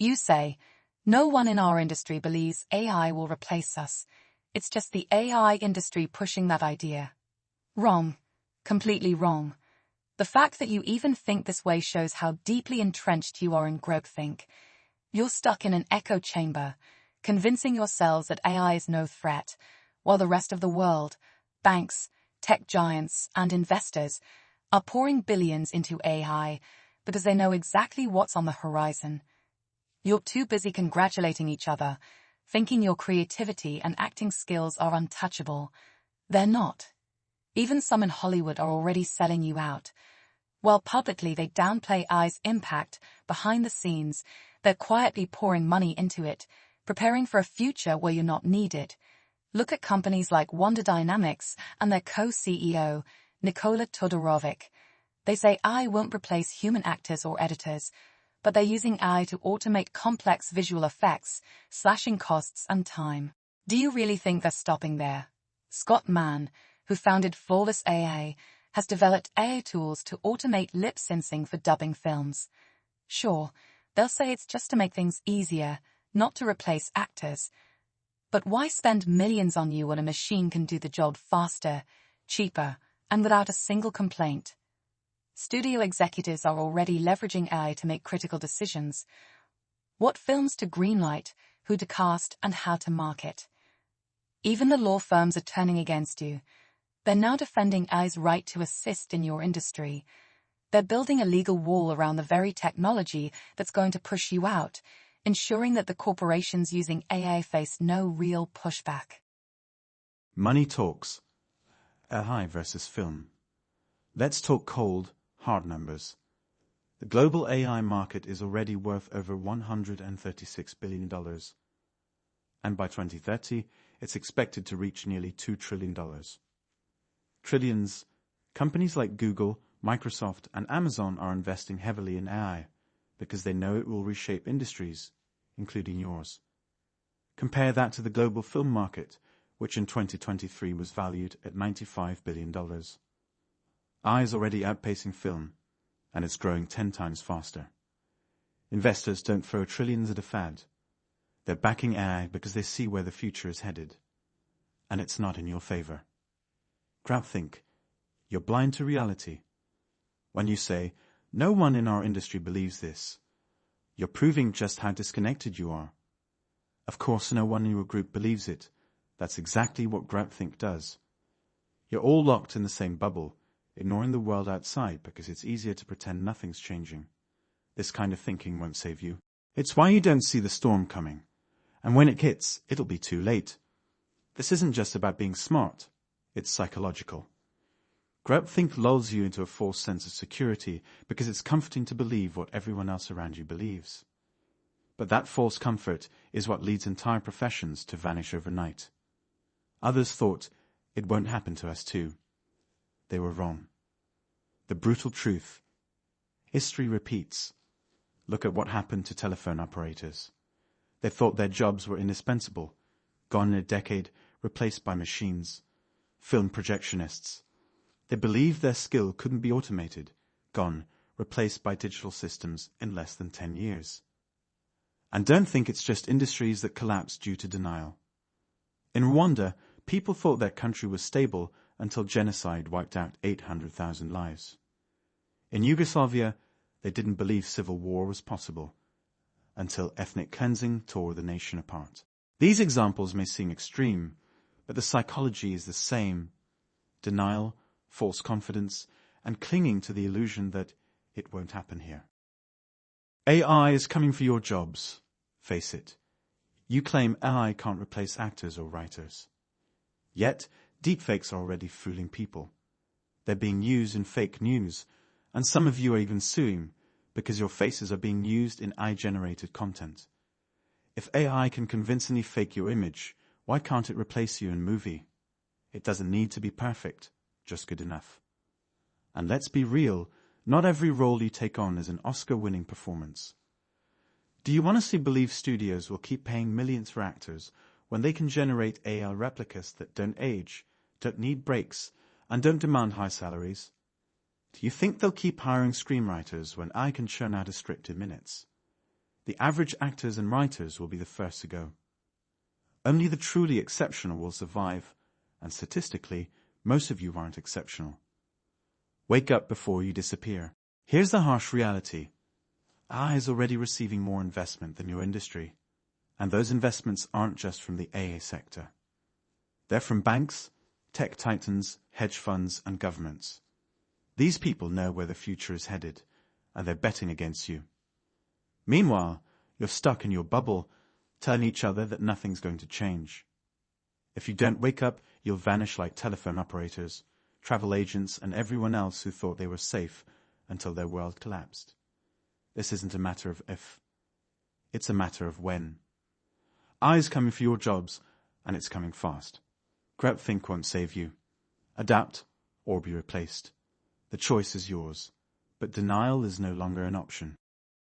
You say, no one in our industry believes AI will replace us. It's just the AI industry pushing that idea. Wrong. Completely wrong. The fact that you even think this way shows how deeply entrenched you are in groupthink. You're stuck in an echo chamber, convincing yourselves that AI is no threat, while the rest of the world, banks, tech giants, and investors, are pouring billions into AI because they know exactly what's on the horizon. You're too busy congratulating each other, thinking your creativity and acting skills are untouchable. They're not. Even some in Hollywood are already selling you out. While publicly they downplay AI's impact, behind the scenes, they're quietly pouring money into it, preparing for a future where you're not needed. Look at companies like Wonder Dynamics and their co-CEO, Nikola Todorovic. They say AI won't replace human actors or editors, but they're using AI to automate complex visual effects, slashing costs and time. Do you really think they're stopping there? Scott Mann, who founded Flawless AI, has developed AI tools to automate lip syncing for dubbing films. Sure, they'll say it's just to make things easier, not to replace actors. But why spend millions on you when a machine can do the job faster, cheaper, and without a single complaint? Studio executives are already leveraging AI to make critical decisions. What films to greenlight, who to cast, and how to market. Even the law firms are turning against you. They're now defending AI's right to assist in your industry. They're building a legal wall around the very technology that's going to push you out, ensuring that the corporations using AI face no real pushback. Money talks. AI versus film. Let's talk cold, hard numbers. The global AI market is already worth over $136 billion. And by 2030, it's expected to reach nearly $2 trillion. Trillions. Companies like Google, Microsoft, and Amazon are investing heavily in AI because they know it will reshape industries, including yours. Compare that to the global film market, which in 2023 was valued at $95 billion. AI is already outpacing film, and it's growing 10 times faster. Investors don't throw trillions at a fad. They're backing AI because they see where the future is headed. And it's not in your favor. Groupthink. You're blind to reality. When you say, no one in our industry believes this, you're proving just how disconnected you are. Of course, no one in your group believes it. That's exactly what groupthink does. You're all locked in the same bubble, ignoring the world outside because it's easier to pretend nothing's changing. This kind of thinking won't save you. It's why you don't see the storm coming. And when it hits, it'll be too late. This isn't just about being smart. It's psychological. Groupthink lulls you into a false sense of security because it's comforting to believe what everyone else around you believes. But that false comfort is what leads entire professions to vanish overnight. Others thought, it won't happen to us too. They were wrong. The brutal truth. History repeats. Look at what happened to telephone operators. They thought their jobs were indispensable, gone in a decade, replaced by machines. Film projectionists. They believed their skill couldn't be automated, gone, replaced by digital systems in less than 10 years. And don't think it's just industries that collapse due to denial. In Rwanda, people thought their country was stable until genocide wiped out 800,000 lives. In Yugoslavia, they didn't believe civil war was possible, until ethnic cleansing tore the nation apart. These examples may seem extreme, but the psychology is the same. Denial, false confidence, and clinging to the illusion that it won't happen here. AI is coming for your jobs. Face it. You claim AI can't replace actors or writers. Yet, deepfakes are already fooling people. They're being used in fake news, and some of you are even suing because your faces are being used in AI-generated content. If AI can convincingly fake your image, why can't it replace you in movie? It doesn't need to be perfect, just good enough. And let's be real, not every role you take on is an Oscar-winning performance. Do you honestly believe studios will keep paying millions for actors when they can generate AI replicas that don't age, don't need breaks, and don't demand high salaries? Do you think they'll keep hiring screenwriters when I can churn out a script in minutes? The average actors and writers will be the first to go. Only the truly exceptional will survive, and statistically, most of you aren't exceptional. Wake up before you disappear. Here's the harsh reality. AI is already receiving more investment than your industry, and those investments aren't just from the AA sector. They're from banks, tech titans, hedge funds, and governments. These people know where the future is headed, and they're betting against you. Meanwhile, you're stuck in your bubble, telling each other that nothing's going to change. If you don't wake up, you'll vanish like telephone operators, travel agents, and everyone else who thought they were safe until their world collapsed. This isn't a matter of if. It's a matter of when. AI is coming for your jobs, and it's coming fast. Groupthink won't save you. Adapt or be replaced. The choice is yours, but denial is no longer an option.